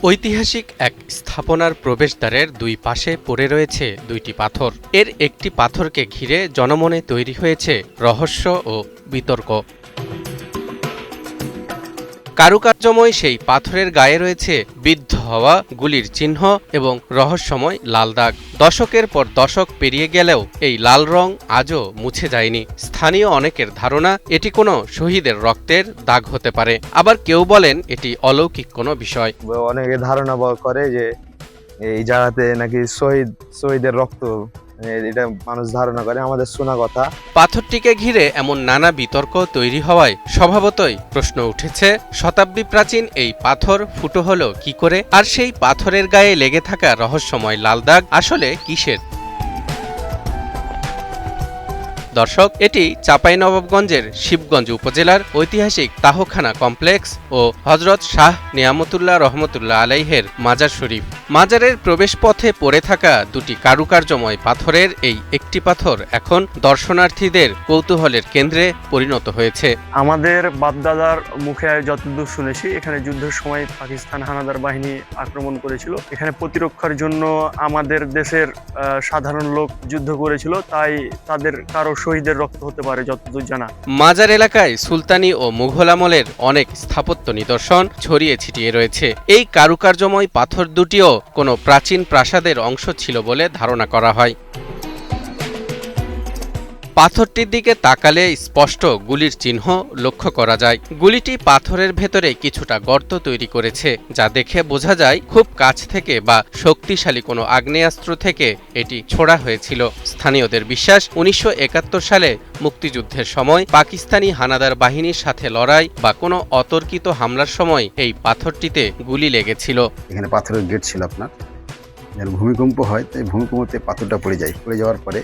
ঐতিহাসিক এক স্থাপনার প্রবেশদ্বারের দুই পাশে পড়ে রয়েছে দুইটি পাথর। এর একটি পাথরকে ঘিরে জনমনে তৈরি হয়েছে রহস্য ও বিতর্ক। কারুকার্যময় সেই পাথরের গায়ে রয়েছে বিদ্ধ হওয়া গুলির চিহ্ন এবং রহস্যময় লাল দাগ। দশকের পর দশক পেরিয়ে গেলেও এই লাল রং আজও মুছে যায়নি। স্থানীয় অনেকের ধারণা এটি কোনো শহীদের রক্তের দাগ হতে পারে, আবার কেউ বলেন এটি অলৌকিক কোনো বিষয়। অনেকে ধারণা করে যে এই জায়গাতে নাকি শহীদের রক্ত, এটা মানুষ ধারণা করে, আমাদের শোনা কথা। পাথরটিকে ঘিরে এমন নানা বিতর্ক তৈরি হওয়ায় স্বভাবতই প্রশ্ন উঠেছে, শতাব্দী প্রাচীন এই পাথর ফুটো হলো কি করে, আর সেই পাথরের গায়ে লেগে থাকা রহস্যময় লাল দাগ আসলে কিসের? দর্শক, এটি চাঁপাইনবাবগঞ্জের শিবগঞ্জ উপজেলার ঐতিহাসিক তাহখানা কমপ্লেক্স ও হযরত শাহ নিয়ামতুল্লাহ রহমতুল্লাহ আলাইহের মাজার শরীফ। মাজারের প্রবেশপথে পড়ে থাকা দুটি কারুকার্যময় পাথরের এই একটি পাথর এখন দর্শনার্থীদের কৌতূহলের কেন্দ্রে পরিণত হয়েছে। আমাদের বাপদাদার মুখে যতদূর শুনেছি, এখানে যুদ্ধের সময় পাকিস্তান হানাদার বাহিনী আক্রমণ করেছিল। এখানে প্রতিরক্ষার জন্য আমাদের দেশের সাধারণ লোক যুদ্ধ করেছিল, তাই তাদের কারো শহীদের রক্ত হতে পারে যতদূর জানা। মাজার এলাকায় সুলতানি ও মুঘল আমলের অনেক স্থাপত্য নিদর্শন ছড়িয়ে ছিটিয়ে রয়েছে। এই কারুকার্যময় পাথর দুটিও কোনো প্রাচীন প্রাসাদের অংশ ছিল বলে ধারণা করা হয়। পাথরটির দিকে তাকালে স্পষ্ট গুলির চিহ্ন লক্ষ্য করা যায়। গুলিটি পাথরের ভেতরে কিছুটা গর্ত তৈরি করেছে, যা দেখে বোঝা যায় খুব কাছ থেকে বা শক্তিশালী কোনো আগ্নেয়াস্ত্র থেকে এটি ছোড়া হয়েছিল। স্থানীয়দের বিশ্বাস, 1971 সালে মুক্তিযুদ্ধের সময় পাকিস্তানি হানাদার বাহিনীর সাথে লড়াই বা কোনো অতর্কিত হামলার সময় এই পাথরটিতে গুলি লেগেছিল। এখানে পাথরের গেট ছিল আপনার, ভূমিকম্প হয়, তাই ভূমিকম্পতে পাথরটা পড়ে যাওয়ার পরে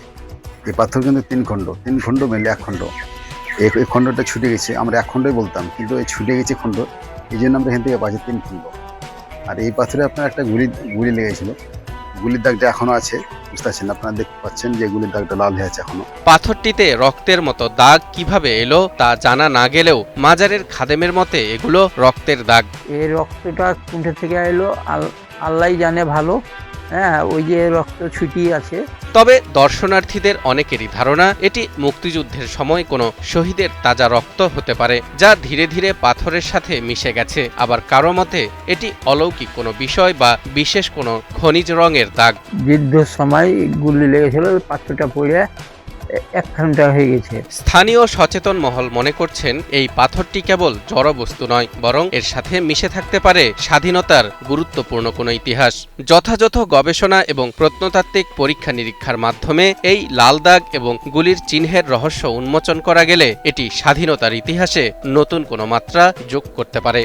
এই পাথর কিন্তু তিন খণ্ড মেলে এক খণ্ড, এই খণ্ডটা ছুটে গেছে। আমরা এক খণ্ডই বলতাম, কিন্তু এই ছুটে গেছে খণ্ড, এই জন্য আমরা এখান থেকে পাচ্ছি তিন খণ্ড। আর এই পাথরে আপনার একটা গুলি লেগেছিল, গুলির দাগটা এখনো আছে, বুঝতে পারছেন, আপনারা দেখতে পাচ্ছেন যে গুলির দাগটা লাল হয়ে আছে এখনো। পাথরটিতে রক্তের মতো দাগ কিভাবে এলো তা জানা না গেলেও মাজারের খাদেমের মতে এগুলো রক্তের দাগ। এই রক্তটা কোথা থেকে এলো আল্লাহ জানে ভালো। হ্যাঁ, ওই যে রক্ত ছুটিয়ে আছে। তবে দর্শনার্থীদের অনেকেরই ধারণা এটি মুক্তিযুদ্ধের সময় কোনো শহীদের তাজা রক্ত হতে পারে, যা ধীরে ধীরে পাথরের সাথে মিশে গেছে। আবার কারো মতে এটি অলৌকিক কোনো বিষয় বা বিশেষ কোনো খনিজ রঙের দাগ। যুদ্ধের সময় গুলি লেগেছিল, পাথরটা পড়ে এক ঘন্টা হয়ে গেছে। স্থানীয় সচেতন মহল মনে করছেন এই পাথরটি কেবল জড়বস্তু নয়, বরং এর সাথে মিশে থাকতে পারে স্বাধীনতার গুরুত্বপূর্ণ কোনো ইতিহাস। যথাযথ গবেষণা এবং প্রত্নতাত্ত্বিক পরীক্ষা নিরীক্ষার মাধ্যমে এই লাল দাগ এবং গুলির চিহ্নের রহস্য উন্মোচন করা গেলে এটি স্বাধীনতার ইতিহাসে নতুন কোনো মাত্রা যোগ করতে পারে।